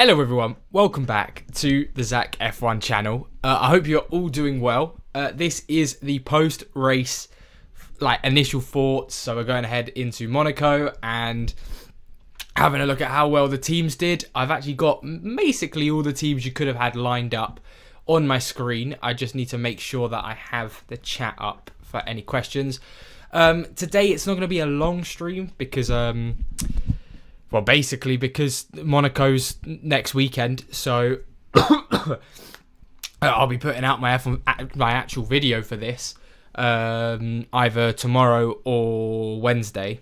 Hello everyone, welcome back to the Zach F1 channel. I hope you're all doing well. This is the post-race initial thoughts. So we're going ahead into Monaco and having a look at how well the teams did. I've actually got basically all the teams you could have had lined up on my screen. I just need to make sure that I have the chat up for any questions. Today it's not going to be a long stream because because Monaco's next weekend, so I'll be putting out my actual video for this either tomorrow or Wednesday.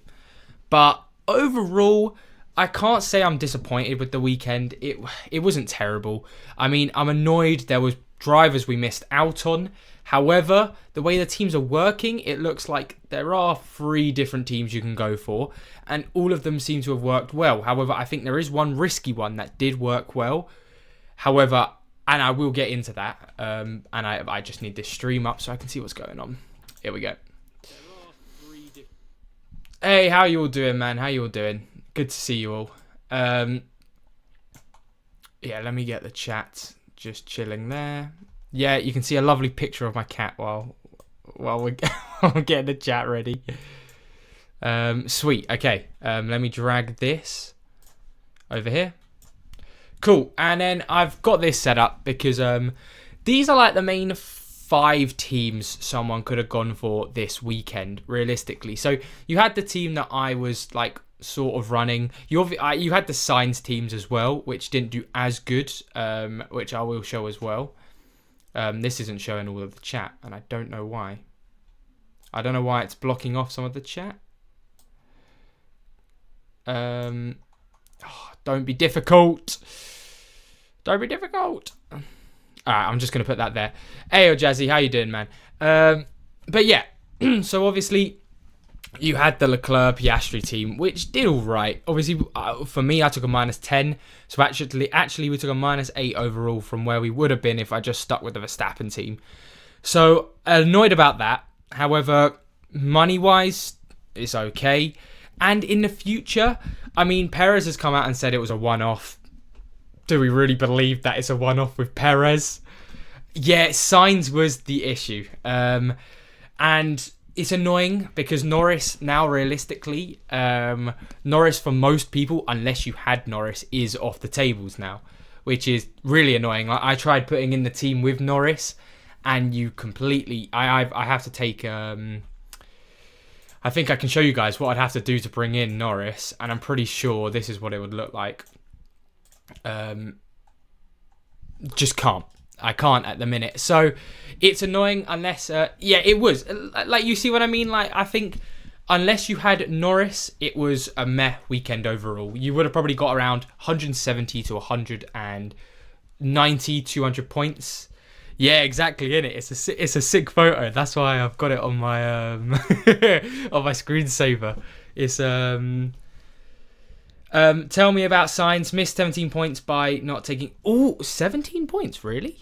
But overall, I can't say I'm disappointed with the weekend. It wasn't terrible. I mean, I'm annoyed there was drivers we missed out on. However, the way the teams are working, it looks like there are 3 different teams you can go for, and all of them seem to have worked well. However, I think there is one risky one that did work well. However, and I will get into that, and I just need this stream up so I can see what's going on. Here we go. Hey, how you all doing, man? How you all doing? Good to see you all. Yeah, let me get the chat just chilling there. Yeah, you can see a lovely picture of my cat while we're getting the chat ready. Sweet. Okay. Let me drag this over here. Cool. And then I've got this set up because these are like the main 5 teams someone could have gone for this weekend, realistically. So you had the team that I was like sort of running. You had the Sainz teams as well, which didn't do as good, which I will show as well. This isn't showing all of the chat, and I don't know why. I don't know why it's blocking off some of the chat. Don't be difficult. Don't be difficult. Alright, I'm just going to put that there. Hey, Jazzy, how you doing, man? But yeah, so obviously you had the Leclerc Piastri team, which did all right. Obviously, for me, I took a -10. So actually, we took a -8 overall from where we would have been if I just stuck with the Verstappen team. So annoyed about that. However, money-wise, it's okay. And in the future, I mean, Perez has come out and said it was a one-off. Do we really believe that it's a one-off with Perez? Yeah, Sainz was the issue. And it's annoying because Norris now, realistically, Norris for most people, unless you had Norris, is off the tables now, which is really annoying. I tried putting in the team with Norris, and you completely. I have to take. I think I can show you guys what I'd have to do to bring in Norris, and I'm pretty sure this is what it would look like. Just can't. I can't at the minute. So it's annoying unless, yeah, it was. Like, you see what I mean? Like, I think unless you had Norris, it was a meh weekend overall. You would have probably got around 170 to 190, 200 points. Yeah, exactly, innit? It's a sick photo. That's why I've got it on my on my screensaver. It's tell me about Sainz. Missed 17 points by not taking. Oh, 17 points, really?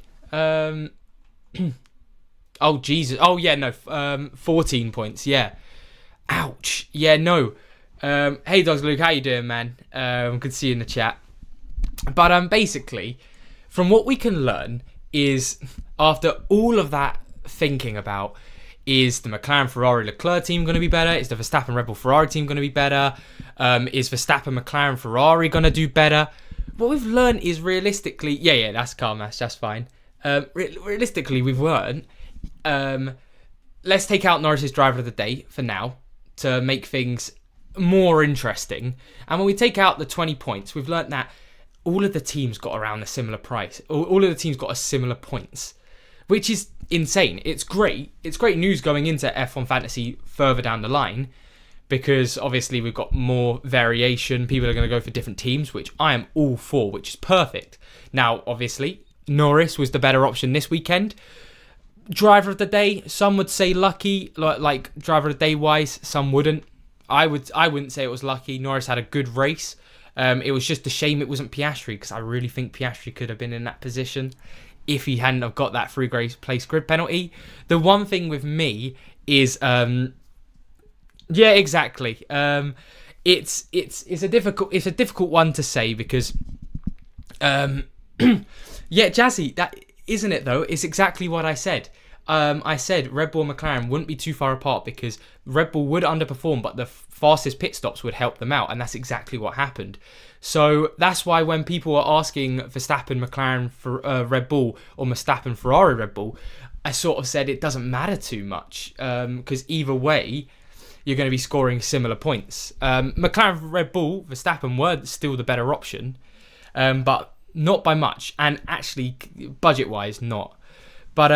Oh Jesus. Oh yeah, no. 14 points. Yeah. Ouch. Yeah, no. Hey Dogs Luke, how you doing, man? Good to see you in the chat. But basically, from what we can learn is after all of that thinking about, is the McLaren Ferrari Leclerc team going to be better? Is the Verstappen Red Bull Ferrari team going to be better? Is Verstappen McLaren Ferrari going to do better? What we've learned is realistically, yeah, that's calm, that's fine. Realistically, we've learned, let's take out Norris's driver of the day for now to make things more interesting. And when we take out the 20 points, we've learned that all of the teams got around a similar price. All of the teams got a similar points, which is insane. It's great. It's great news going into F1 Fantasy further down the line, because obviously we've got more variation. People are going to go for different teams, which I am all for, which is perfect. Now, obviously, Norris was the better option this weekend. Driver of the day, some would say lucky, like driver of the day wise, some wouldn't. I wouldn't say it was lucky. Norris had a good race. It was just a shame it wasn't Piastri, because I really think Piastri could have been in that position if he hadn't have got that free place grid penalty. The one thing with me is, yeah, exactly. It's a difficult one to say, because Um, yeah, Jazzy, that isn't it though? It's exactly what I said. I said Red Bull and McLaren wouldn't be too far apart because Red Bull would underperform, but the fastest pit stops would help them out, and that's exactly what happened. So that's why when people are asking Verstappen, McLaren, for Red Bull, or Verstappen, Ferrari, Red Bull, I sort of said it doesn't matter too much because either way, you're going to be scoring similar points. McLaren, Red Bull, Verstappen were still the better option, but not by much, and actually budget-wise, not. But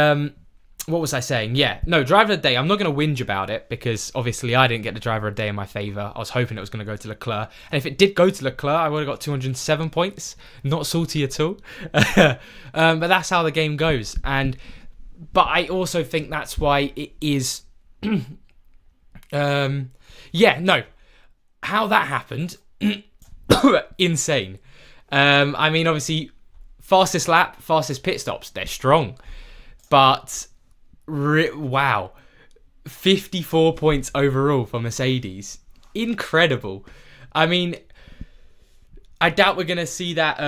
what was I saying? Yeah, no, driver of the day. I'm not going to whinge about it because obviously I didn't get the driver of the day in my favour. I was hoping it was going to go to Leclerc, and if it did go to Leclerc, I would have got 207 points. Not salty at all. But that's how the game goes, but I also think that's why it is. Yeah, no, how that happened, insane. I mean, obviously, fastest lap, fastest pit stops, they're strong, but wow, 54 points overall for Mercedes, incredible. I mean, I doubt we're gonna see that.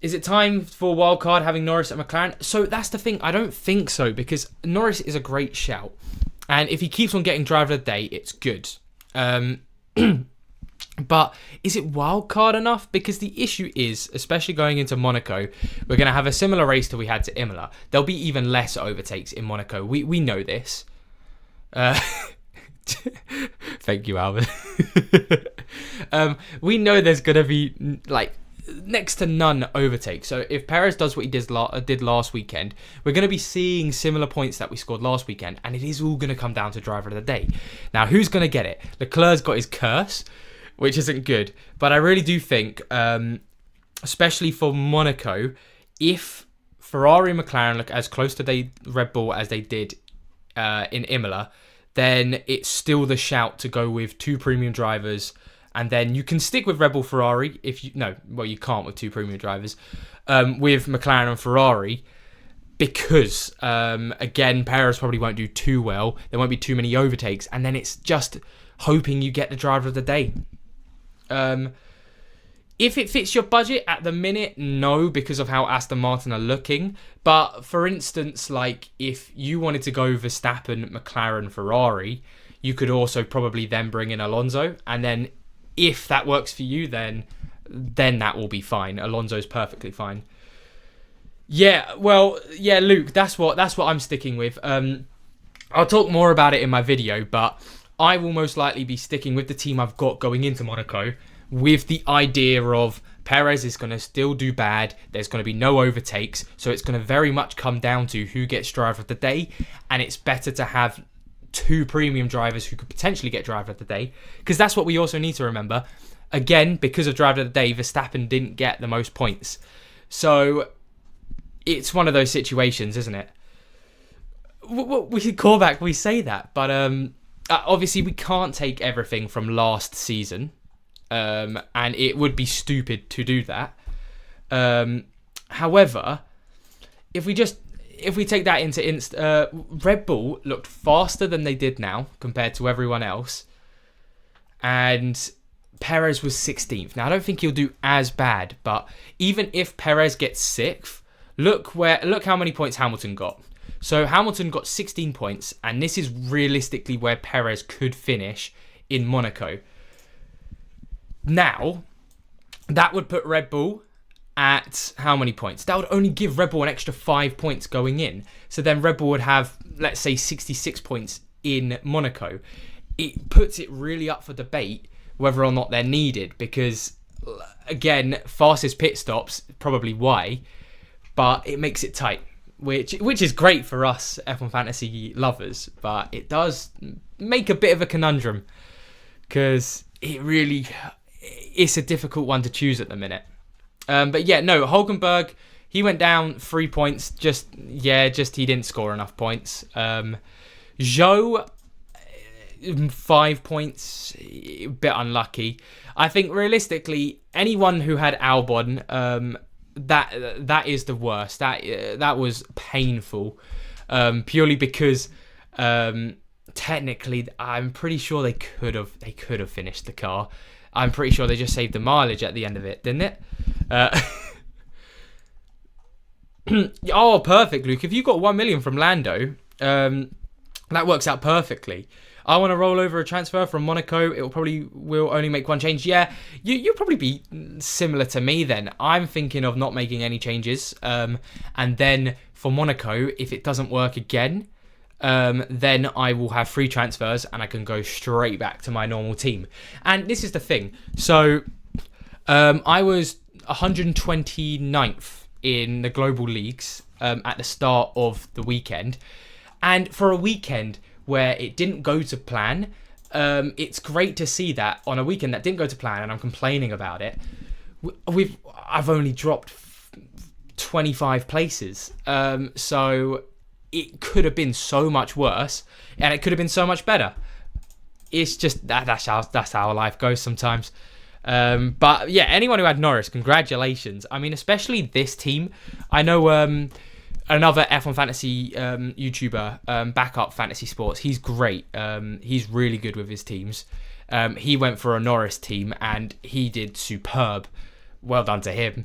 Is it time for wildcard having Norris at McLaren? So that's the thing. I don't think so because Norris is a great shout, and if he keeps on getting driver of the day, it's good. But is it wildcard enough? Because the issue is, especially going into Monaco, we're going to have a similar race to we had to Imola. There'll be even less overtakes in Monaco. We know this. Thank you, Albert. We know there's going to be like next to none overtakes. So if Perez does what he did last weekend, we're going to be seeing similar points that we scored last weekend, and it is all going to come down to driver of the day. Now, who's going to get it? Leclerc's got his curse, which isn't good. But I really do think, especially for Monaco, if Ferrari and McLaren look as close to Red Bull as they did in Imola, then it's still the shout to go with two premium drivers. And then you can stick with Red Bull, Ferrari you can't with two premium drivers, with McLaren and Ferrari, because, again, Perez probably won't do too well. There won't be too many overtakes. And then it's just hoping you get the driver of the day. If it fits your budget at the minute, no, because of how Aston Martin are looking. But for instance, like if you wanted to go Verstappen, McLaren, Ferrari, you could also probably then bring in Alonso, and then if that works for you, then that will be fine. Alonso's perfectly fine. Yeah, well, yeah, Luke, that's what I'm sticking with. I'll talk more about it in my video, but I will most likely be sticking with the team I've got going into Monaco, with the idea of Perez is going to still do bad. There's going to be no overtakes, so it's going to very much come down to who gets driver of the day, and it's better to have two premium drivers who could potentially get driver of the day, because that's what we also need to remember. Again, because of driver of the day, Verstappen didn't get the most points, so it's one of those situations, isn't it? We should call back. We say that, but obviously we can't take everything from last season, and it would be stupid to do that. However, if we take that into Red Bull looked faster than they did now compared to everyone else, and Perez was 16th. Now I don't think he'll do as bad, but even if Perez gets 6th, look how many points Hamilton got. So Hamilton got 16 points, and this is realistically where Perez could finish in Monaco. Now, that would put Red Bull at how many points? That would only give Red Bull an extra 5 points going in. So then Red Bull would have, let's say, 66 points in Monaco. It puts it really up for debate whether or not they're needed, because, again, fastest pit stops, probably why, but it makes it tight, which is great for us F1 Fantasy lovers, but it does make a bit of a conundrum, because it's a difficult one to choose at the minute. But yeah, no, Hulkenberg, he went down 3 points. Just he didn't score enough points. Zhou, 5 points, a bit unlucky. I think realistically, anyone who had Albon, that is the worst. That was painful, purely because technically, I'm pretty sure they could have finished the car. I'm pretty sure they just saved the mileage at the end of it, didn't it? Oh, perfect, Luke. If you got 1 million from Lando, that works out perfectly. I want to roll over a transfer from Monaco. It will only make one change. Yeah, you'll probably be similar to me then. I'm thinking of not making any changes. And then for Monaco, if it doesn't work again, then I will have free transfers and I can go straight back to my normal team. And this is the thing. So I was 129th in the global leagues at the start of the weekend. And for a weekend where it didn't go to plan, it's great to see that on a weekend that didn't go to plan, and I'm complaining about it. I've only dropped 25 places, so it could have been so much worse, and it could have been so much better. It's just that's how life goes sometimes. But yeah, anyone who had Norris, congratulations. I mean, especially this team. I know another F1 Fantasy YouTuber, Backup Fantasy Sports. He's great. He's really good with his teams. He went for a Norris team and he did superb. Well done to him.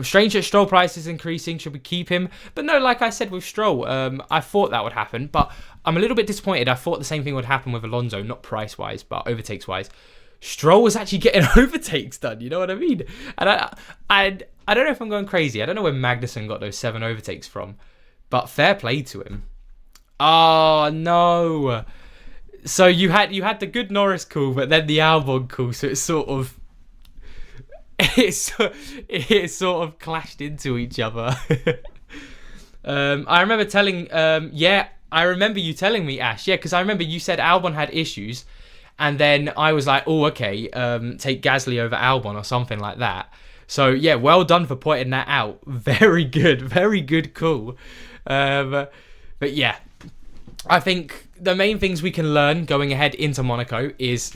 Strange that Stroll price is increasing. Should we keep him? But no, like I said with Stroll, I thought that would happen. But I'm a little bit disappointed. I thought the same thing would happen with Alonso, not price-wise, but overtakes-wise. Stroll was actually getting overtakes done, you know what I mean? And I don't know if I'm going crazy. I don't know where Magnussen got those 7 overtakes from, but fair play to him. Oh no! So you had the good Norris call, but then the Albon call. So it's sort of it sort of clashed into each other. I remember I remember you telling me, Ash. Yeah, because I remember you said Albon had issues. And then I was like, oh, okay, take Gasly over Albon or something like that. So, yeah, well done for pointing that out. Very good call. But yeah, I think the main things we can learn going ahead into Monaco is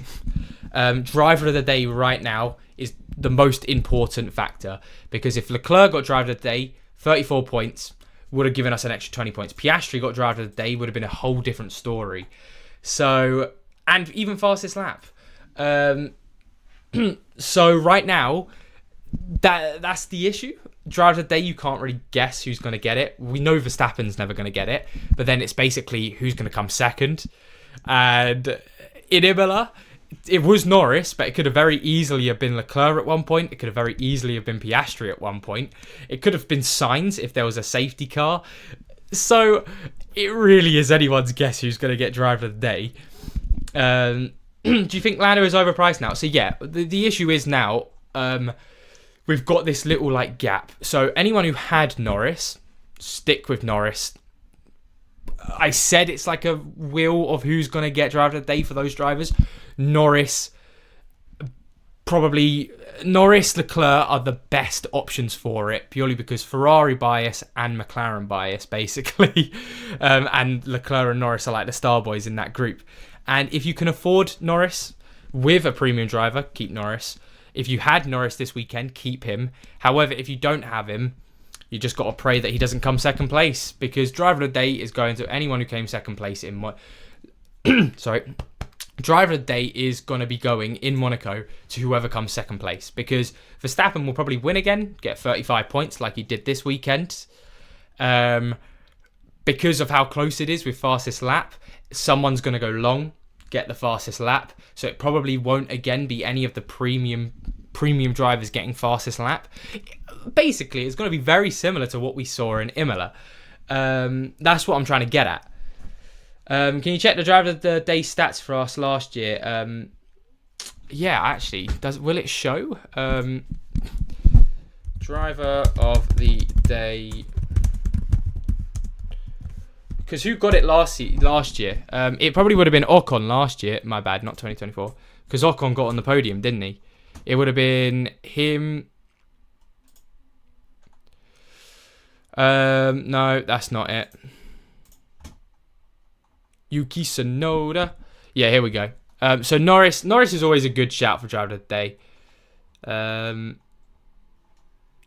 driver of the day right now is the most important factor. Because if Leclerc got driver of the day, 34 points, would have given us an extra 20 points. Piastri got driver of the day, would have been a whole different story. So... And even fastest lap. So right now, that's the issue. Driver of the day, you can't really guess who's going to get it. We know Verstappen's never going to get it. But then it's basically who's going to come second. And in Imola, it was Norris, but it could have very easily have been Leclerc at one point. It could have very easily have been Piastri at one point. It could have been Sainz if there was a safety car. So it really is anyone's guess who's going to get driver of the day. Do you think Lando is overpriced now? So yeah, the issue is now we've got this little like gap. So anyone who had Norris, stick with Norris. I said it's like a wheel of who's going to get driver of the day for those drivers. Norris, Leclerc are the best options for it, purely because Ferrari bias and McLaren bias, basically. And Leclerc and Norris are like the star boys in that group. And if you can afford Norris with a premium driver, keep Norris. If you had Norris this weekend, keep him. However, if you don't have him, you just got to pray that he doesn't come second place, because driver of the day is going to anyone who came second place in driver of the day is going to be going in Monaco to whoever comes second place, because Verstappen will probably win again, get 35 points like he did this weekend. Because of how close it is with fastest lap, someone's going to go long, get the fastest lap. So it probably won't again be any of the premium drivers getting fastest lap. Basically, it's going to be very similar to what we saw in Imola. That's what I'm trying to get at. Can you check the driver of the day stats for us last year? Yeah, actually, will it show? Driver of the day. Because who got it last year? It probably would have been Ocon last year. My bad, not 2024. Because Ocon got on the podium, didn't he? It would have been him. No, that's not it. Yuki Tsunoda. Yeah, here we go. So Norris is always a good shout for driver of the day.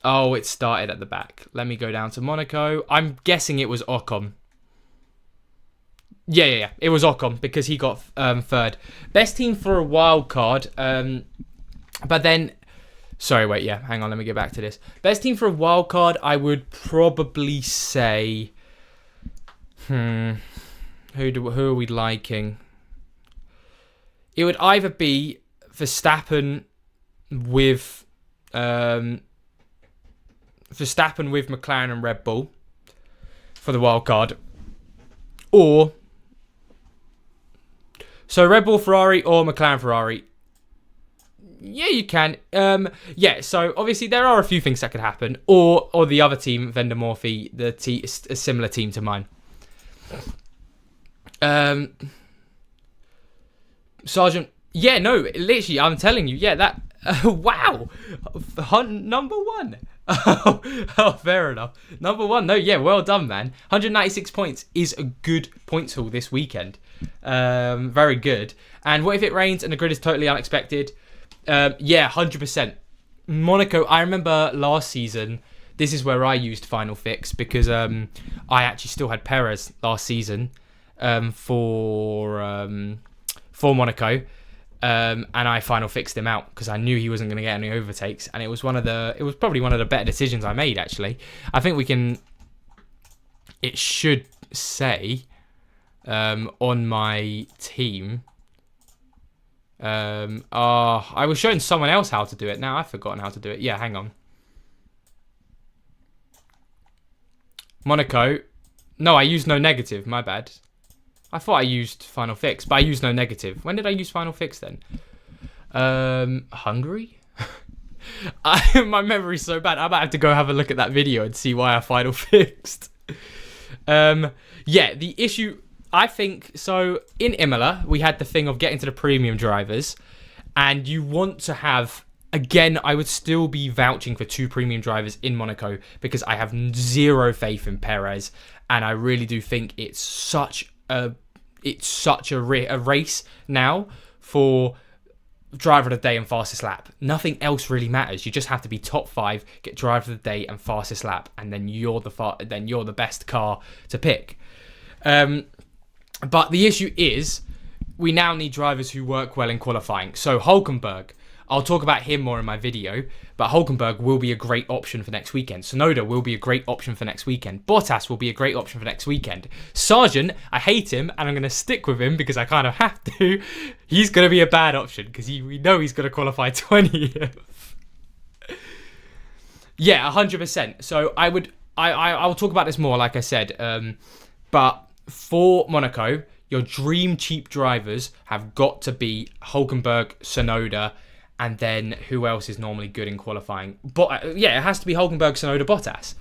Oh, it started at the back. Let me go down to Monaco. I'm guessing it was Ocon. Yeah. It was Ocon because he got third. Best team for a wild card. But then, Sorry, wait, yeah, hang on, let me get back to this. Best team for a wild card, I would probably say... Who are we liking? It would either be Verstappen with McLaren and Red Bull for the wild card, or so Red Bull Ferrari or McLaren Ferrari. Yeah, you can. Yeah, so obviously there are a few things that could happen, or the other team, Vendor Morphy, a similar team to mine. Sergeant. Yeah, no, literally, I'm telling you. Yeah, that. Wow, number one. Oh, fair enough. Number one. No, yeah, well done, man. 196 points is a good points haul this weekend. Very good. And what if it rains and the grid is totally unexpected? Yeah, 100%. Monaco. I remember last season. This is where I used Final Fix because I actually still had Perez last season for Monaco. And I final fixed him out because I knew he wasn't going to get any overtakes, and it was probably one of the better decisions I made, actually. I think it should say on my team. I was showing someone else how to do it. Now I've forgotten how to do it. Yeah, hang on. Monaco. No, I used no negative. My bad. I thought I used Final Fix, but I used no negative. When did I use Final Fix then? Hungary? My memory's so bad. I might have to go have a look at that video and see why I Final Fixed. Yeah, the issue, I think, so in Imola, we had the thing of getting to the premium drivers, and you want to have, again, I would still be vouching for 2 premium drivers in Monaco because I have zero faith in Perez, and I really do think it's such a race now for driver of the day and fastest lap. Nothing else really matters. You just have to be top 5, get driver of the day and fastest lap, and then you're the best car to pick. But the issue is we now need drivers who work well in qualifying. So Hulkenberg, I'll talk about him more in my video, but Hulkenberg will be a great option for next weekend. Tsunoda will be a great option for next weekend. Bottas will be a great option for next weekend. Sargent, I hate him, and I'm going to stick with him because I kind of have to. He's going to be a bad option because we know he's going to qualify 20th. Yeah, 100%. So I'll talk about this more, like I said. But for Monaco, your dream cheap drivers have got to be Hulkenberg, Tsunoda, and then who else is normally good in qualifying? But yeah, it has to be Hulkenberg, Tsunoda, Bottas.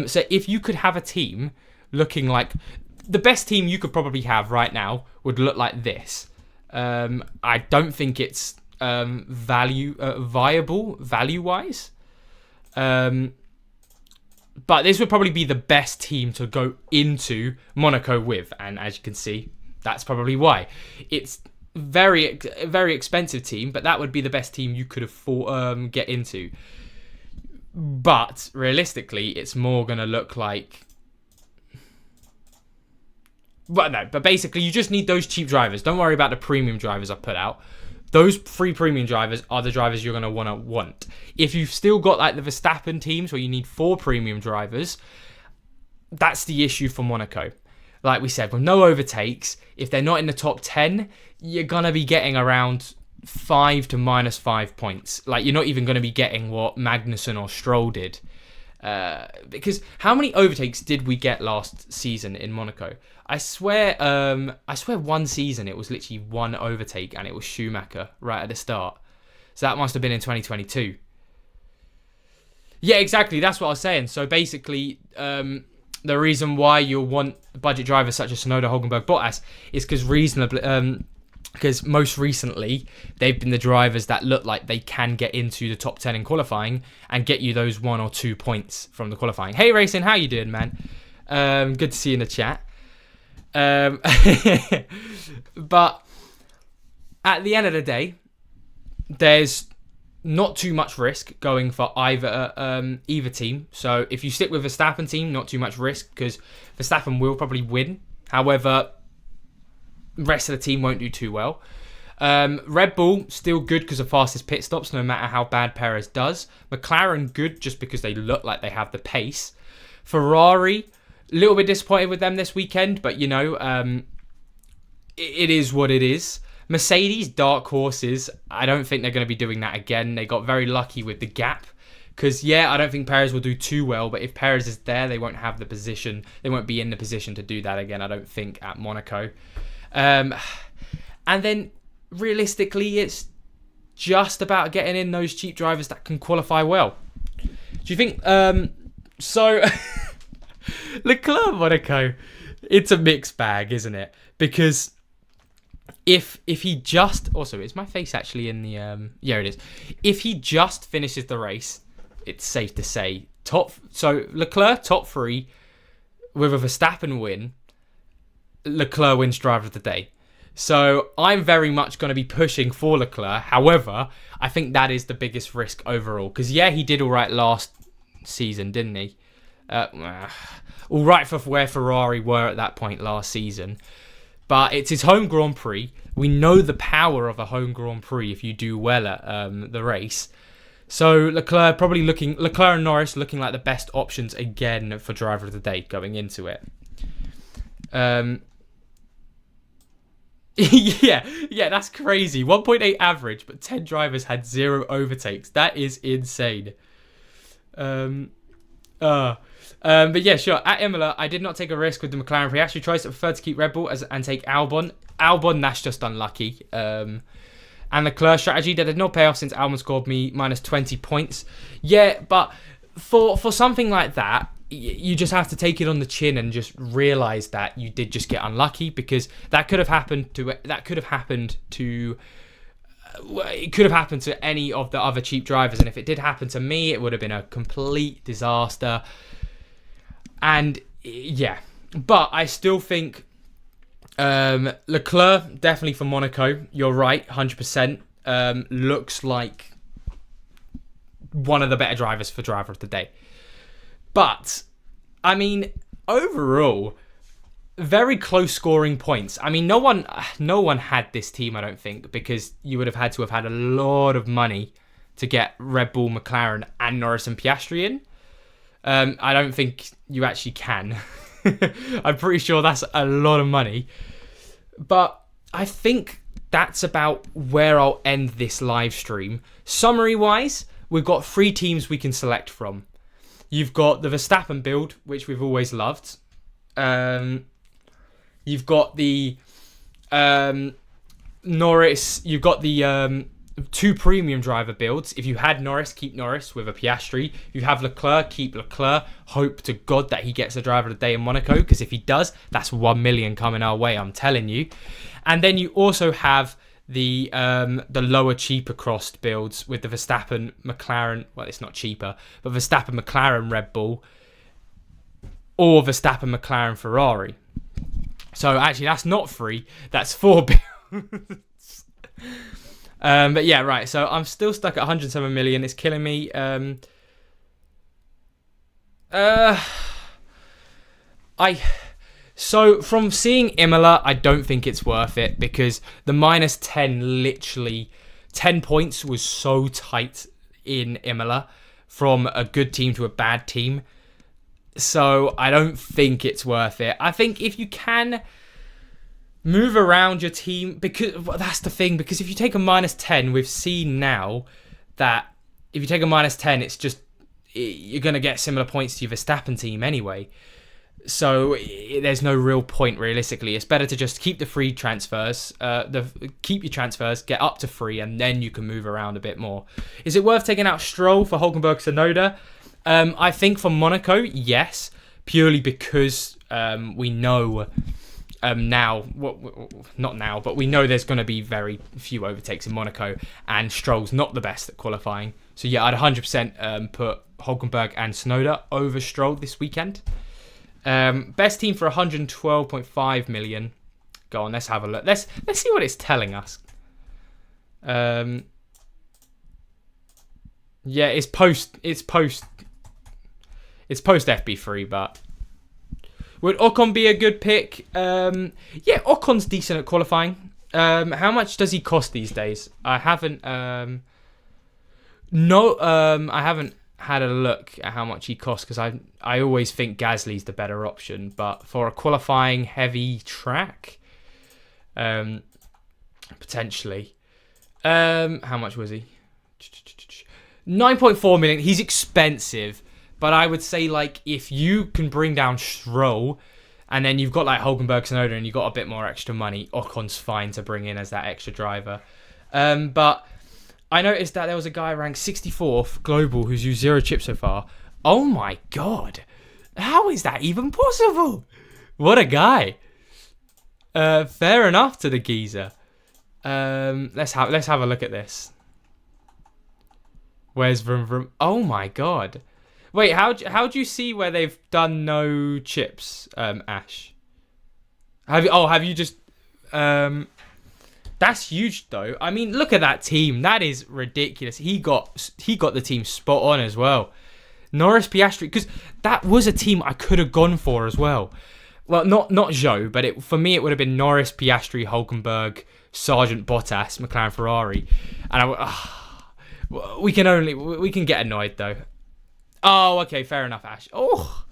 So if you could have a team looking like the best team you could probably have right now would look like this. I don't think it's viable value-wise. But this would probably be the best team to go into Monaco with, and as you can see, that's probably why. It's very, very expensive team, but that would be the best team you could afford get into. But realistically, it's more going to look like... Well, no, but basically, you just need those cheap drivers. Don't worry about the premium drivers I put out. Those 3 premium drivers are the drivers you're going to want. If you've still got like the Verstappen teams where you need 4 premium drivers, that's the issue for Monaco. Like we said, with no overtakes, if they're not in the top 10, you're going to be getting around 5 to -5 points. Like, you're not even going to be getting what Magnussen or Stroll did. Because how many overtakes did we get last season in Monaco? I swear one season it was literally 1 overtake, and it was Schumacher right at the start. So that must have been in 2022. Yeah, exactly. That's what I was saying. So basically, the reason why you'll want budget drivers such as Tsunoda, Hulkenberg, Bottas is because most recently they've been the drivers that look like they can get into the top 10 in qualifying and get you those 1 or 2 points from the qualifying. Hey Racing, how you doing, man? Good to see you in the chat. But at the end of the day, there's not too much risk going for either team. So if you stick with Verstappen team, not too much risk because Verstappen will probably win. However, the rest of the team won't do too well. Red Bull, still good because of fastest pit stops, no matter how bad Perez does. McLaren, good just because they look like they have the pace. Ferrari, a little bit disappointed with them this weekend, but you know, it is what it is. Mercedes, dark horses. I don't think they're going to be doing that again. They got very lucky with the gap. Because, yeah, I don't think Perez will do too well, but if Perez is there, they won't have the position. They won't be in the position to do that again, I don't think, at Monaco. And then, realistically, it's just about getting in those cheap drivers that can qualify well. Do you think... So, Leclerc Monaco, it's a mixed bag, isn't it? Because if he just... Also, is my face actually in the... Yeah, it is. If he just finishes the race... It's safe to say Leclerc top 3 with a Verstappen win. Leclerc wins driver of the day. So I'm very much going to be pushing for Leclerc. However, I think that is the biggest risk overall. Because yeah, he did all right last season, didn't he? All right for where Ferrari were at that point last season. But it's his home Grand Prix. We know the power of a home Grand Prix if you do well at the race. So Leclerc and Norris looking like the best options again for driver of the day going into it. Yeah, that's crazy. 1.8 average, but 10 drivers had 0 overtakes. That is insane. But yeah, sure. At Imola, I did not take a risk with the McLaren Piastri choice. I preferred to keep Red Bull and take Albon. Albon, that's just unlucky. And the Leclerc strategy that did not pay off since Albon scored me minus 20 points. Yeah, but for something like that, you just have to take it on the chin and just realise that you did just get unlucky, because that could have happened to any of the other cheap drivers, and if it did happen to me, it would have been a complete disaster. And yeah, but I still think Leclerc, definitely for Monaco, you're right, 100%. Looks like one of the better drivers for driver of the day. But, I mean, overall, very close scoring points. I mean, no one had this team, I don't think, because you would have had to have had a lot of money to get Red Bull, McLaren, and Norris and Piastri in. I don't think you actually can. I'm pretty sure that's a lot of money. But I think that's about where I'll end this live stream. Summary-wise, we've got 3 teams we can select from. You've got the Verstappen build, which we've always loved. You've got the Norris. You've got the 2 premium driver builds. If you had Norris, keep Norris with a Piastri. If you have Leclerc, keep Leclerc. Hope to God that he gets a driver of the day in Monaco, because if he does, that's 1 million coming our way, I'm telling you. And then you also have the lower, cheaper crossed builds with the Verstappen, McLaren. Well, it's not cheaper, but Verstappen, McLaren, Red Bull, or Verstappen, McLaren, Ferrari. So actually, that's not 3. That's 4 builds. But yeah, right. So I'm still stuck at 107 million. It's killing me. So from seeing Imola, I don't think it's worth it, because the minus 10, literally 10 points was so tight in Imola from a good team to a bad team. So I don't think it's worth it. I think if you can move around your team, because that's the thing, because if you take a minus 10, we've seen now that if you take a minus 10, it's just, you're going to get similar points to your Verstappen team anyway. So there's no real point realistically. It's better to just keep the free transfers, keep your transfers, get up to 3, and then you can move around a bit more. Is it worth taking out Stroll for Hülkenberg Tsunoda? I think for Monaco, yes, purely because we know now, not now, but we know there's going to be very few overtakes in Monaco, and Stroll's not the best at qualifying. So yeah, I'd 100% put Hülkenberg and Tsunoda over Stroll this weekend. Best team for 112.5 million. Go on, let's have a look. Let's see what it's telling us. Yeah, it's post FB3, but would Ocon be a good pick? Yeah, Ocon's decent at qualifying. How much does he cost these days? I haven't. I haven't had a look at how much he costs because I always think Gasly's the better option, but for a qualifying heavy track, potentially. How much was he? 9.4 million. He's expensive, but I would say like if you can bring down Stroll, and then you've got like Hulkenberg, Tsunoda, and you've got a bit more extra money, Ocon's fine to bring in as that extra driver. But I noticed that there was a guy ranked 64th global who's used 0 chips so far. Oh my god. How is that even possible? What a guy. Fair enough to the geezer. Let's have a look at this. Where's Vroom Vroom? Oh my god. Wait, how do you see where they've done no chips, Ash? Have you just that's huge though. I mean, look at that team. That is ridiculous. He got the team spot on as well. Norris, Piastri, because that was a team I could have gone for as well. Well, not Zhou, but for me it would have been Norris, Piastri, Hulkenberg, Sargent, Bottas, McLaren, Ferrari, and we can get annoyed though. Oh, okay, fair enough, Ash. Oh,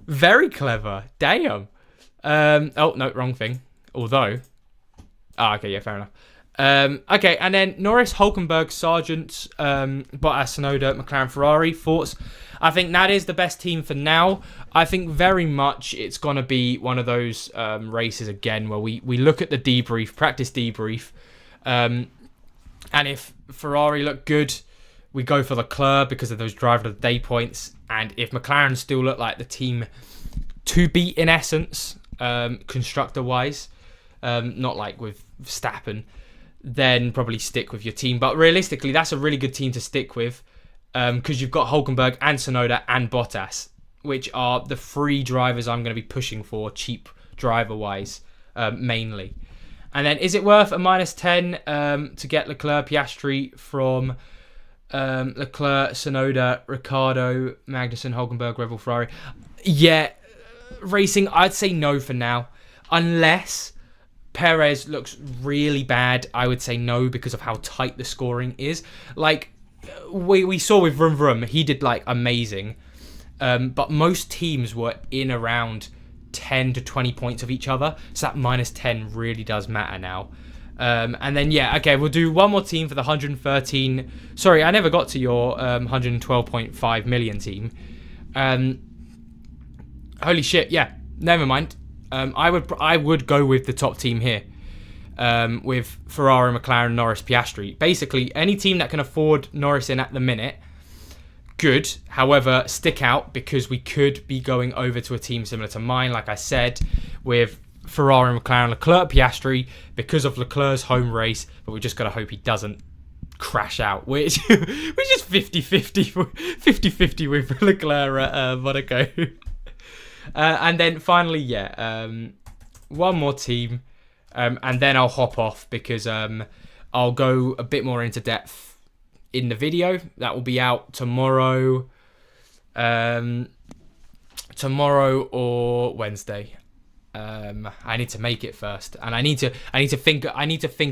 very clever. Damn. Oh no, wrong thing. Although. Okay, yeah, fair enough. Okay, and then Norris, Hulkenberg, Sargent, Bottas, Tsunoda, McLaren, Ferrari. Thoughts? I think that is the best team for now. I think very much it's going to be one of those races again where we look at the debrief, practice debrief, and if Ferrari look good, we go for Leclerc because of those driver of the day points, and if McLaren still look like the team to beat in essence, constructor-wise, not like with Verstappen, then probably stick with your team. But realistically, that's a really good team to stick with because you've got Hulkenberg and Tsunoda and Bottas, which are the 3 drivers I'm going to be pushing for, cheap driver-wise, mainly. And then, is it worth a -10 to get Leclerc, Piastri from Leclerc, Tsunoda, Ricciardo, Magnussen, Hulkenberg, Red Bull, Ferrari? Yeah, racing, I'd say no for now. Unless Perez looks really bad, I would say no because of how tight the scoring is. Like, we saw with Vroom Vroom, he did like amazing. But most teams were in around 10 to 20 points of each other. So that -10 really does matter now. And then, yeah, okay, we'll do one more team for the 113. Sorry, I never got to your 112.5 million team. Holy shit, yeah, never mind. I would go with the top team here. With Ferrari, McLaren, Norris, Piastri. Basically, any team that can afford Norris in at the minute, good. However, stick out because we could be going over to a team similar to mine, like I said, with Ferrari, McLaren, Leclerc, Piastri, because of Leclerc's home race, but we just got to hope he doesn't crash out, which is 50-50 with Leclerc at Monaco. And then finally, yeah, one more team, and then I'll hop off because I'll go a bit more into depth in the video. That will be out tomorrow, or Wednesday. I need to make it first, and I need to think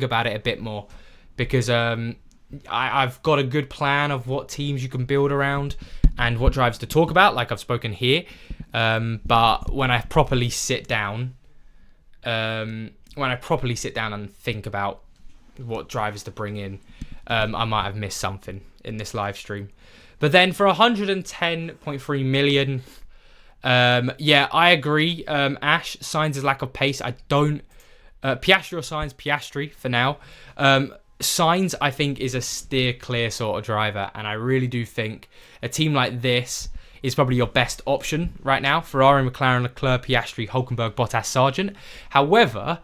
about it a bit more because I've got a good plan of what teams you can build around and what drives to talk about, like I've spoken here. But when I properly sit down, and think about what drivers to bring in, I might have missed something in this live stream. But then for 110.3 million, yeah, I agree. Ash, Sainz's lack of pace. I don't. Piastri or Sainz? Piastri for now. Sainz, I think, is a steer clear sort of driver, and I really do think a team like this is probably your best option right now. Ferrari, McLaren, Leclerc, Piastri, Hulkenberg, Bottas, Sargent. However,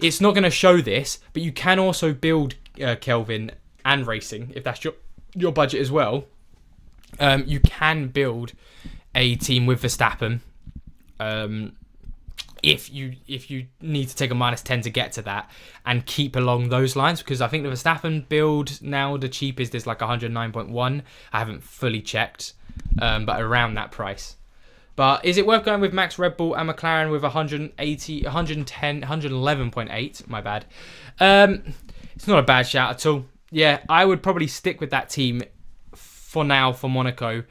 it's not going to show this, but you can also build Kelvin and racing if that's your budget as well. You can build a team with Verstappen if you need to take a -10 to get to that and keep along those lines, because I think the Verstappen build now, the cheapest is like 109.1. I haven't fully checked, but around that price. But is it worth going with Max Red Bull and McLaren with 180, 110, 111.8? My bad. It's not a bad shout at all. Yeah, I would probably stick with that team for now for Monaco,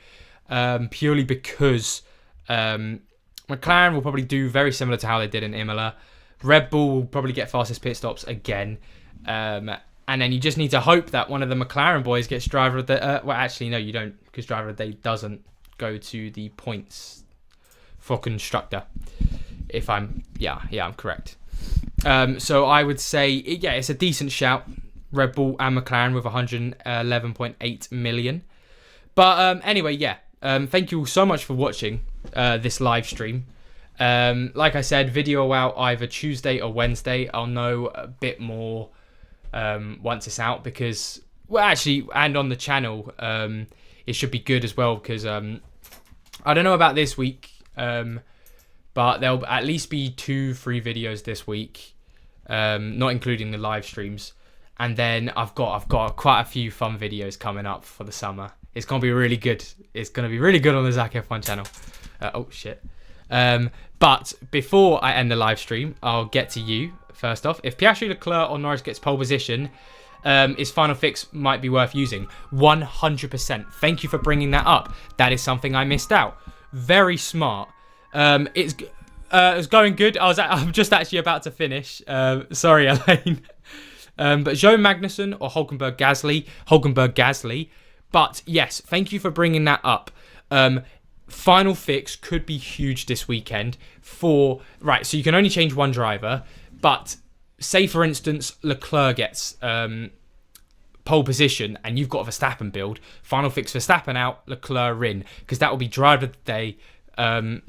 purely because McLaren will probably do very similar to how they did in Imola. Red Bull will probably get fastest pit stops again. And then you just need to hope that one of the McLaren boys gets driver of the... well, actually, no, you don't, because driver of the day doesn't go to the points for constructor. If I'm... Yeah, I'm correct. So I would say, yeah, it's a decent shout. Red Bull and McLaren with 111.8 million. But anyway, yeah. Thank you all so much for watching this live stream. Like I said, video out either Tuesday or Wednesday. I'll know a bit more once it's out, because, well, actually, and on the channel, it should be good as well, because I don't know about this week, but there'll at least be 2-3 videos this week, not including the live streams. And then I've got quite a few fun videos coming up for the summer. It's gonna be really good. It's gonna be really good on the Zach F1 channel. Oh shit. But before I end the live stream, I'll get to you first off. If Piastri, Leclerc or Norris gets pole position, his final fix might be worth using. 100%. Thank you for bringing that up. That is something I missed out. Very smart. It's going good. I'm just actually about to finish. Sorry, Elaine. But Joe Magnussen or Hulkenberg Gasly. But yes, thank you for bringing that up. Final fix could be huge this weekend so you can only change one driver, but say for instance Leclerc gets pole position and you've got a Verstappen build, final fix Verstappen out, Leclerc in, because that will be driver of the day,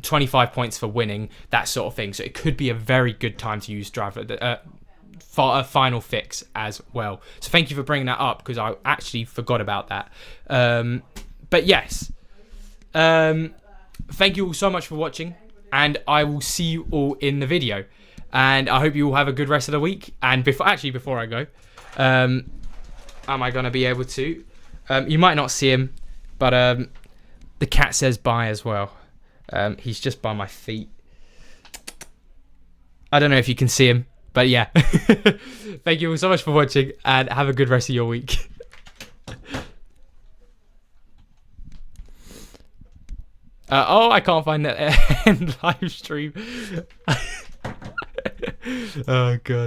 25 points for winning, that sort of thing. So it could be a very good time to use for a final fix as well. So thank you for bringing that up, because I actually forgot about that. But yes, thank you all so much for watching, and I will see you all in the video. And I hope you all have a good rest of the week. And before I go, am I going to be able to? You might not see him, but the cat says bye as well. He's just by my feet. I don't know if you can see him, but yeah. Thank you all so much for watching, and have a good rest of your week. I can't find that end live stream. Oh god.